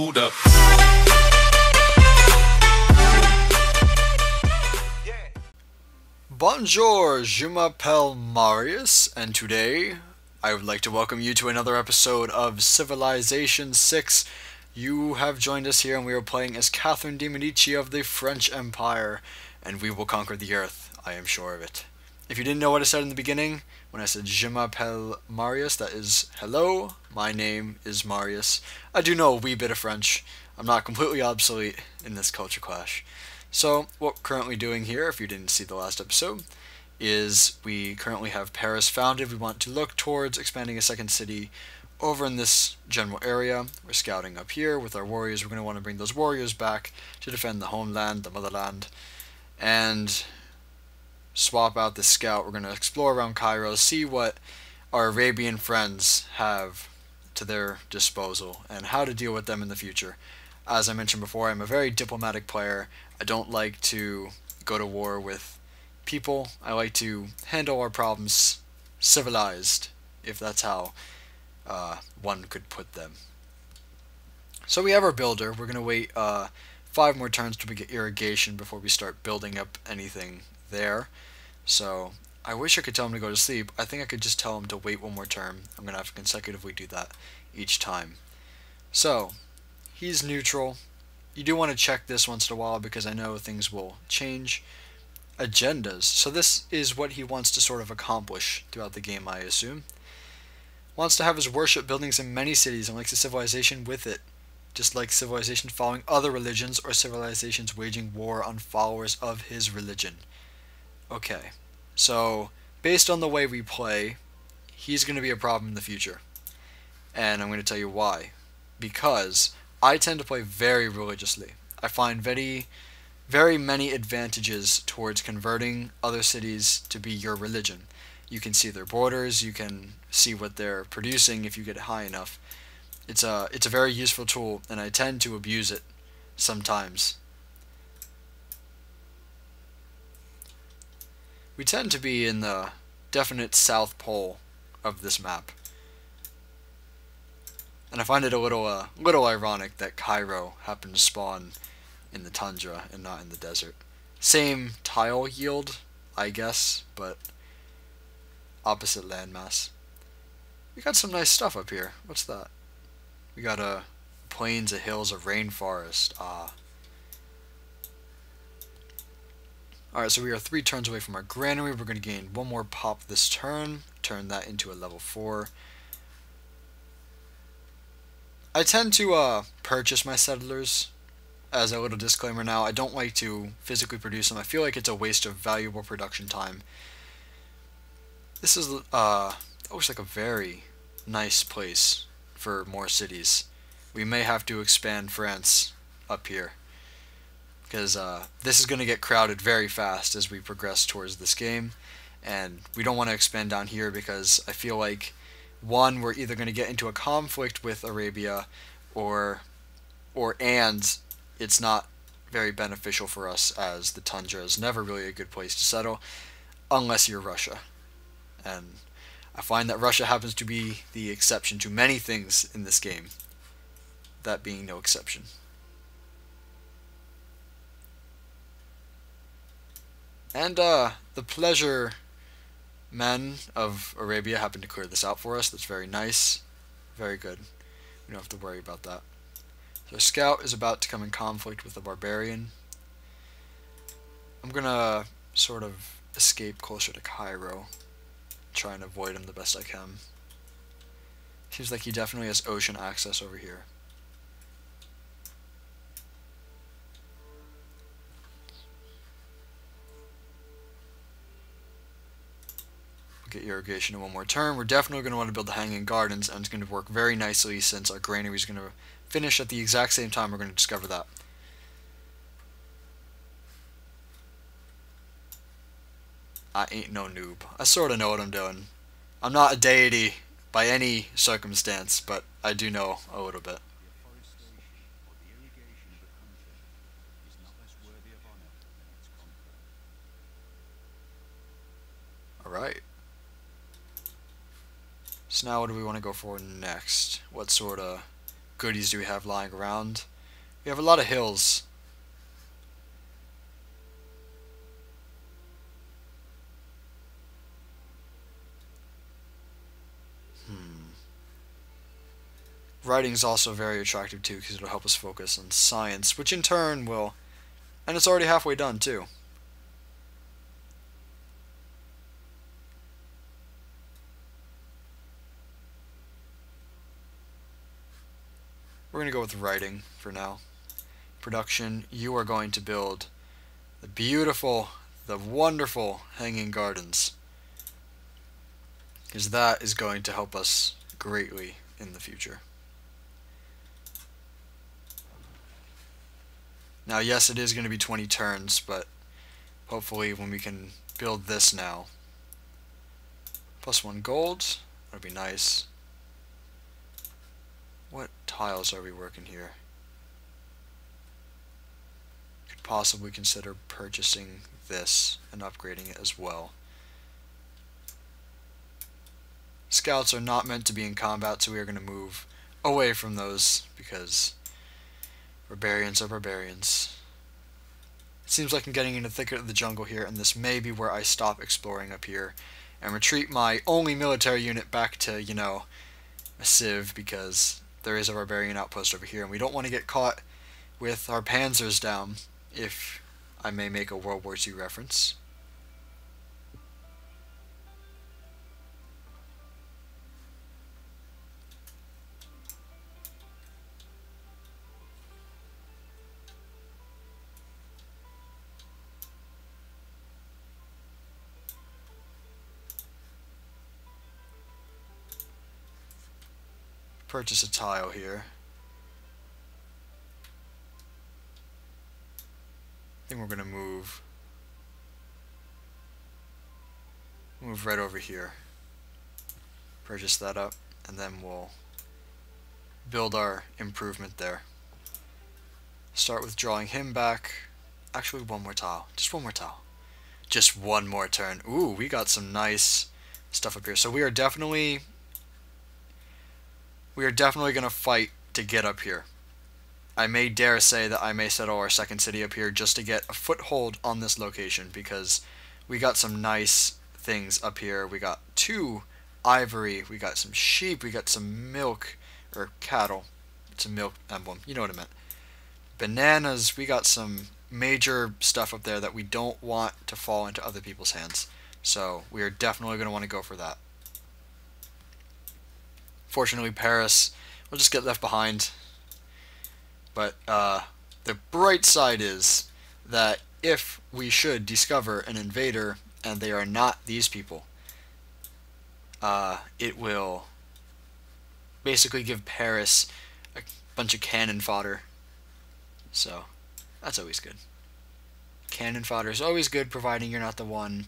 hold up. Bonjour, je m'appelle Marius, and today I would like to welcome you to another episode of Civilization 6. You have joined us here and we are playing as Catherine de Medici of the French Empire, and we will conquer the earth, I am sure of it. If you didn't know what I said in the beginning, when I said je m'appelle Marius, that is hello, my name is Marius. I do know a wee bit of French. I'm not completely obsolete in this culture clash. So, what we're currently doing here, if you didn't see the last episode, is we currently have Paris founded. We want to look towards expanding a second city over in this general area. We're scouting up here with our warriors. We're going to want to bring those warriors back to defend the homeland, the motherland, and swap out the scout. We're going to explore around Cairo, see what our Arabian friends have to their disposal, and how to deal with them in the future. As I mentioned before, I'm a very diplomatic player. I don't like to go to war with people. I like to handle our problems civilized, if that's how one could put them. So we have our builder. We're going to wait 5 more turns till we get irrigation before we start building up anything there. So I wish I could tell him to go to sleep. I think I could just tell him to wait 1 more turn. I'm going to have to consecutively do that each time. So he's neutral. You do want to check this once in a while because I know things will change. Agendas. So this is what he wants to sort of accomplish throughout the game, I assume. Wants to have his worship buildings in many cities and likes a civilization with it. Just like civilizations following other religions or civilizations waging war on followers of his religion. Okay. So, based on the way we play, he's going to be a problem in the future. And I'm going to tell you why. Because I tend to play very religiously. I find very many advantages towards converting other cities to be your religion. You can see their borders, you can see what they're producing if you get high enough. It's a very useful tool, and I tend to abuse it sometimes. We tend to be in the definite south pole of this map. And I find it a little ironic that Cairo happened to spawn in the tundra and not in the desert. Same tile yield, I guess, but opposite landmass. We got some nice stuff up here. What's that? We got plains, a hills, a rainforest. Alright, so we are 3 turns away from our granary. We're going to gain 1 more pop this turn. Turn that into a level 4. I tend to purchase my settlers. As a little disclaimer now, I don't like to physically produce them. I feel like it's a waste of valuable production time. This is looks like a very nice place for more cities. We may have to expand France up here, because this is going to get crowded very fast as we progress towards this game, and we don't want to expand down here because I feel like, one, we're either going to get into a conflict with Arabia, and it's not very beneficial for us, as the tundra is never really a good place to settle unless you're Russia. And I find that Russia happens to be the exception to many things in this game, that being no exception. And the pleasure men of Arabia happen to clear this out for us. That's very nice. Very good. We don't have to worry about that. So Scout is about to come in conflict with a barbarian. I'm gonna sort of escape closer to Cairo. Try and avoid him the best I can. Seems like he definitely has ocean access over here. Get irrigation in 1 more turn. We're definitely going to want to build the hanging gardens, and it's going to work very nicely since our granary is going to finish at the exact same time. We're going to discover that. I ain't no noob. I sort of know what I'm doing. I'm not a deity by any circumstance, but I do know a little bit. Alright. So now what do we want to go for next? What sort of goodies do we have lying around? We have a lot of hills. Writing's also very attractive too because it'll help us focus on science, which in turn will... And it's already halfway done too. We're going to go with writing for now. Production, you are going to build the beautiful, the wonderful hanging gardens. Because that is going to help us greatly in the future. Now, yes, it is going to be 20 turns, but hopefully when we can build this now. +1 gold, that'd be nice. What tiles are we working here? Could possibly consider purchasing this and upgrading it as well. Scouts are not meant to be in combat, so we are going to move away from those because barbarians are barbarians. It seems like I'm getting in the thicket of the jungle here, and this may be where I stop exploring up here and retreat my only military unit back to, you know, a civ, because there is a barbarian outpost over here, and we don't want to get caught with our panzers down, if I may make a World War II reference. Purchase a tile here. I think we're going to move right over here. Purchase that up, and then we'll build our improvement there. Start with drawing him back. Actually, one more tile. Just one more tile. Just one more turn. Ooh, we got some nice stuff up here. So we are definitely going to fight to get up here. I may dare say that I may settle our second city up here just to get a foothold on this location, because we got some nice things up here. We got 2 ivory, we got some sheep, we got some milk, or cattle. It's a milk emblem, you know what I meant. Bananas, we got some major stuff up there that we don't want to fall into other people's hands. So we are definitely going to want to go for that. Fortunately, Paris will just get left behind. But the bright side is that if we should discover an invader and they are not these people, it will basically give Paris a bunch of cannon fodder. So that's always good. Cannon fodder is always good, providing you're not the one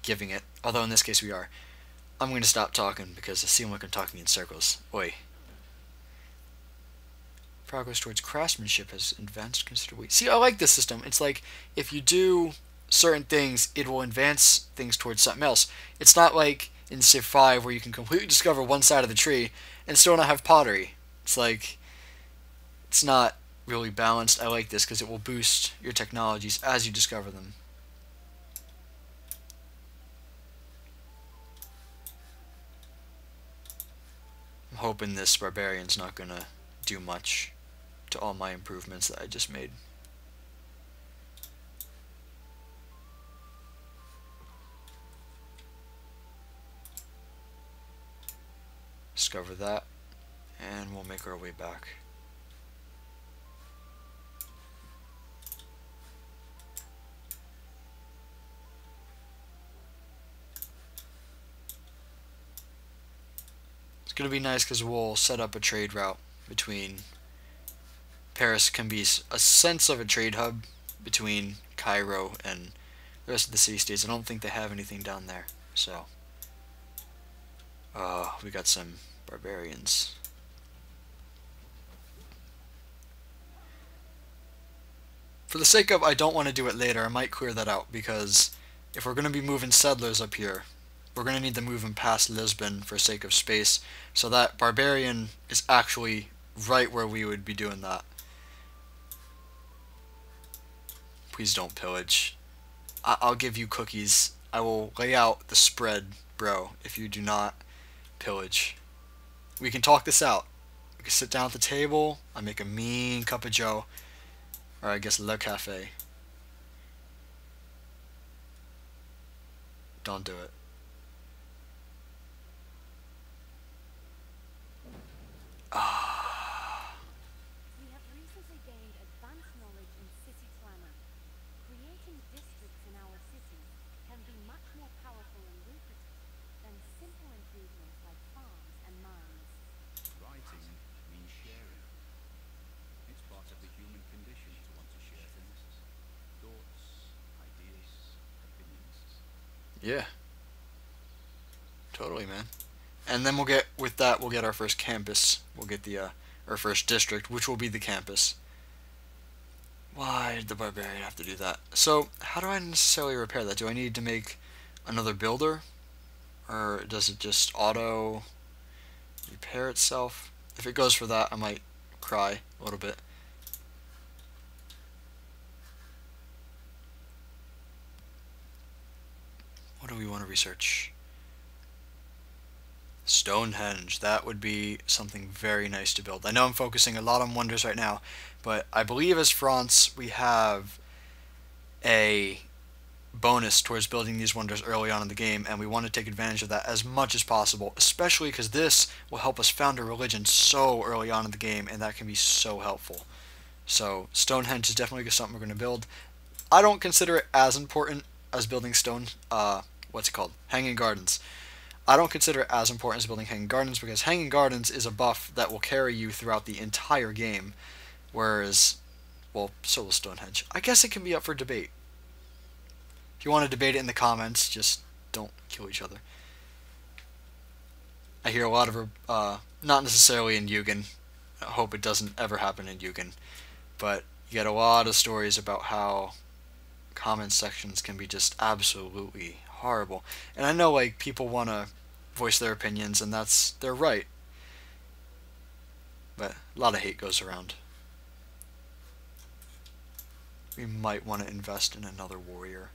giving it. Although in this case we are. I'm going to stop talking because I seem like I'm talking in circles. Oi. Progress towards craftsmanship has advanced considerably. See, I like this system. It's like, if you do certain things, it will advance things towards something else. It's not like in Civ 5 where you can completely discover one side of the tree and still not have pottery. It's like, it's not really balanced. I like this because it will boost your technologies as you discover them. I'm hoping this barbarian's not gonna do much to all my improvements that I just made. Discover that, and we'll make our way back. It's going to be nice because we'll set up a trade route between... Paris can be a sense of a trade hub between Cairo and the rest of the city-states. I don't think they have anything down there, so... we got some barbarians. For the sake of I don't want to do it later, I might clear that out, because if we're going to be moving settlers up here, we're going to need to move them past Lisbon for sake of space, so that barbarian is actually right where we would be doing that. Please don't pillage. I'll give you cookies. I will lay out the spread, bro, if you do not pillage. We can talk this out. We can sit down at the table. I make a mean cup of joe. Or I guess le cafe. Don't do it. We have recently gained advanced knowledge in city planning. Creating districts in our cities can be much more powerful and lucrative than simple improvements like farms and mines. Writing means sharing. It's part of the human condition to want to share things. Thoughts, ideas, opinions. Yeah, totally, man. And then we'll get our first campus. We'll get our first district, which will be the campus. Why did the barbarian have to do that? So, how do I necessarily repair that? Do I need to make another builder? Or does it just auto repair itself? If it goes for that, I might cry a little bit. What do we want to research? Stonehenge. That would be something very nice to build. I know I'm focusing a lot on wonders right now, but I believe as France we have a bonus towards building these wonders early on in the game, and we want to take advantage of that as much as possible, especially because this will help us found a religion so early on in the game, and that can be so helpful. So Stonehenge is definitely something we're going to build. I don't consider it as important as building what's it called? Hanging Gardens. I don't consider it as important as building Hanging Gardens because Hanging Gardens is a buff that will carry you throughout the entire game, whereas, well, so will Stonehenge. I guess it can be up for debate. If you want to debate it in the comments, just don't kill each other. I hear a lot of, not necessarily in UGEN, I hope it doesn't ever happen in UGEN, but you get a lot of stories about how comment sections can be just absolutely horrible. And I know, like, people want to voice their opinions, and they're right. But a lot of hate goes around. We might want to invest in another warrior.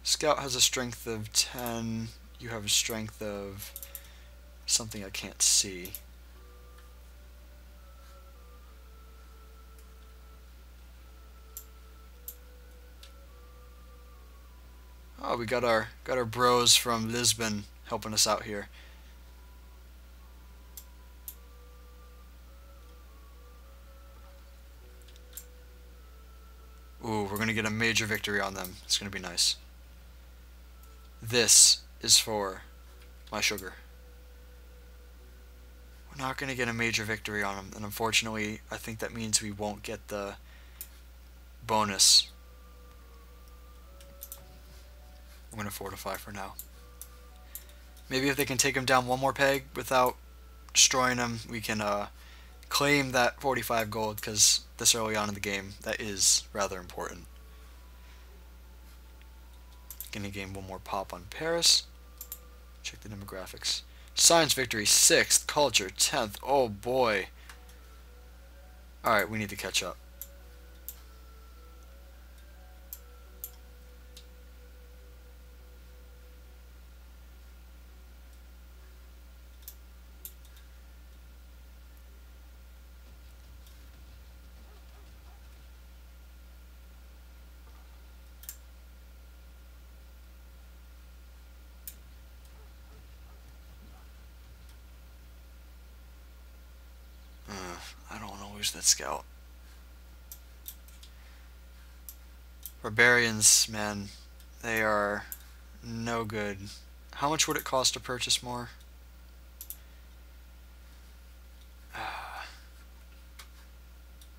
Scout has a strength of 10. You have a strength of something I can't see. Oh, we got our bros from Lisbon helping us out here. Ooh, we're gonna get a major victory on them. It's gonna be nice. This is for my sugar. We're not gonna get a major victory on them, and unfortunately, I think that means we won't get the bonus. I'm gonna fortify for now. Maybe if they can take him down one more peg without destroying him, we can claim that 45 gold, because this early on in the game, that is rather important. Gonna gain one more pop on Paris. Check the demographics. Science victory 6th, culture 10th. Oh boy. Alright, we need to catch up. I don't want to lose that scout. Barbarians, man, they are no good. How much would it cost to purchase more?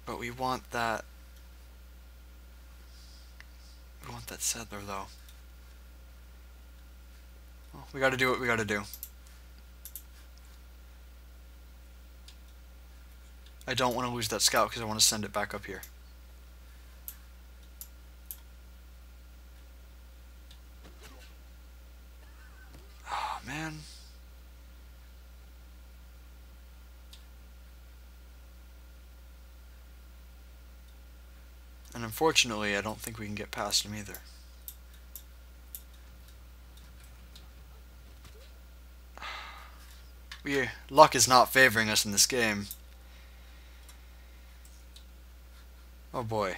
But we want that. We want that settler, though. Well, we gotta do what we gotta do. I don't want to lose that scout because I want to send it back up here. And unfortunately, I don't think we can get past him either. Luck is not favoring us in this game. Oh boy.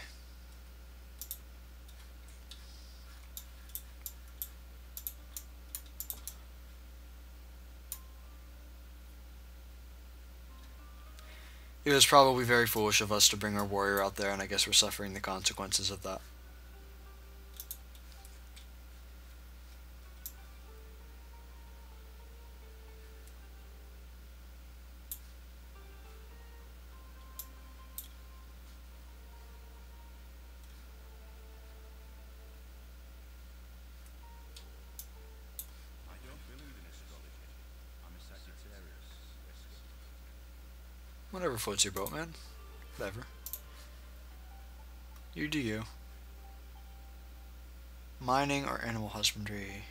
It was probably very foolish of us to bring our warrior out there, and I guess we're suffering the consequences of that. I don't believe in astrology. I'm a Sagittarius. Whisker. Whatever floats your boat, man. Whatever. You do you. Mining or animal husbandry?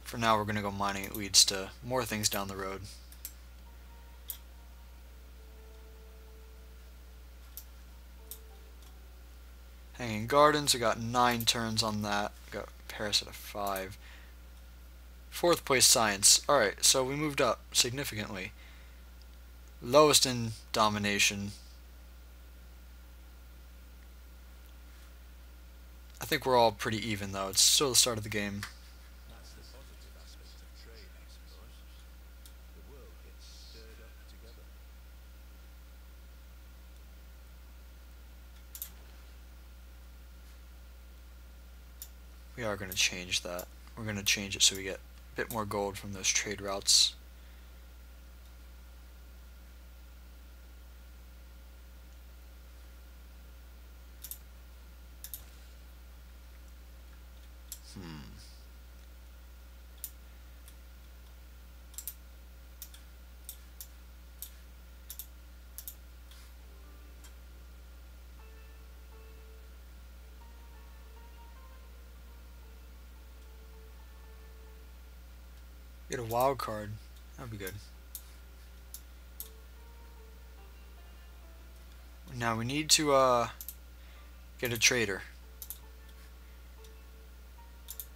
For now, we're going to go mining. It leads to more things down the road. Hanging Gardens, we got 9 turns on that. We got Paris at a 5. 4th place Science. Alright, so we moved up significantly. Lowest in Domination. I think we're all pretty even though. It's still the start of the game. That's the positive aspect of trade, I suppose. The world gets stirred up together. We are going to change that. We're going to change it so we get a bit more gold from those trade routes. Get a wild card. That'd be good. Now we need to get a trader.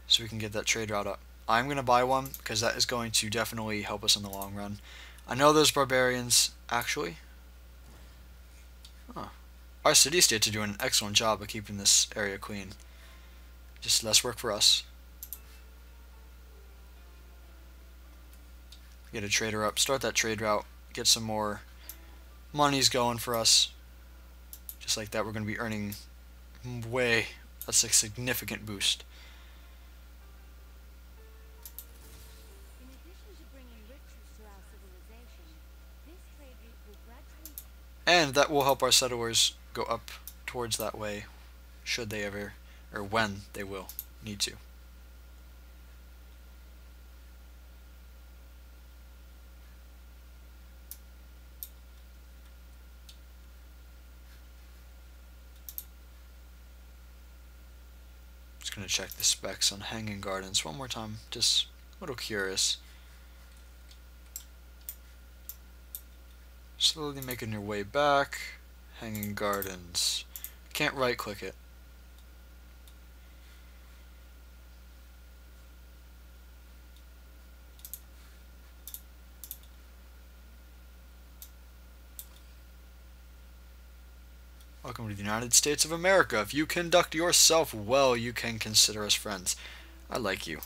So we can get that trade route up. I'm going to buy one because that is going to definitely help us in the long run. I know those barbarians actually. Huh. Our city-states are doing an excellent job of keeping this area clean. Just less work for us. Get a trader up, start that trade route, get some more monies going for us. Just like that, we're going to be earning that's a significant boost. In addition to bringing riches to our civilization, this trade route will gradually... And that will help our settlers go up towards that way, should they ever, or when they will need to. Just going to check the specs on Hanging Gardens one more time, just a little curious. Slowly making your way back. Hanging Gardens. Can't right click it. Welcome to the United States of America. If you conduct yourself well, you can consider us friends. I like you.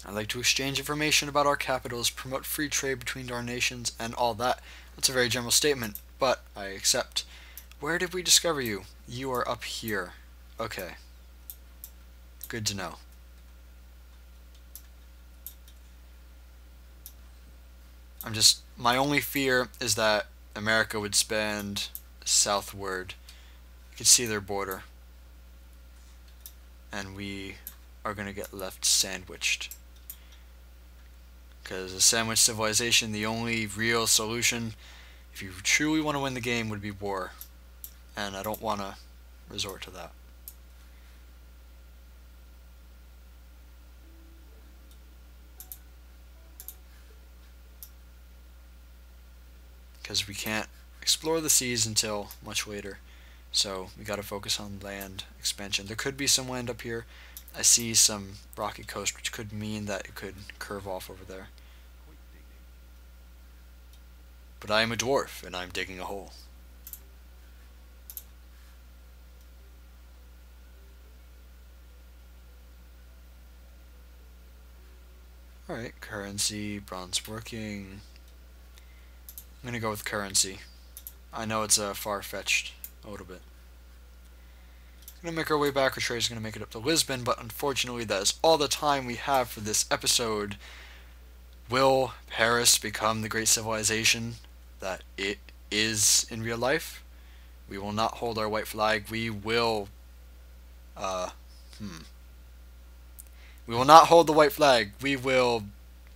I like to exchange information about our capitals, promote free trade between our nations, and all that. That's a very general statement, but I accept. Where did we discover you? You are up here. Okay. Good to know. My only fear is that America would spend southward. You can see their border. And we are going to get left sandwiched. Because a sandwich civilization, the only real solution, if you truly want to win the game, would be war. And I don't want to resort to that. because we can't explore the seas until much later. So we got to focus on land expansion. There could be some land up here. I see some rocky coast, which could mean that it could curve off over there. Quit digging. But I am a dwarf, and I'm digging a hole. Alright, currency, bronze working. I'm gonna go with currency. I know it's far-fetched a little bit. Gonna make our way back. Our trade's gonna make it up to Lisbon, but unfortunately that is all the time we have for this episode. Will Paris become the great civilization that it is in real life? We will not hold our white flag. We will We will not hold the white flag. We will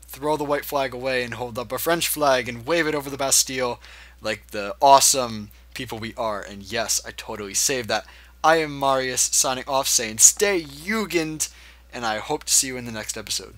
throw the white flag away and hold up a French flag and wave it over the Bastille like the awesome people we are. And yes, I totally saved that. I am Marius, signing off saying stay UGEN, and I hope to see you in the next episode.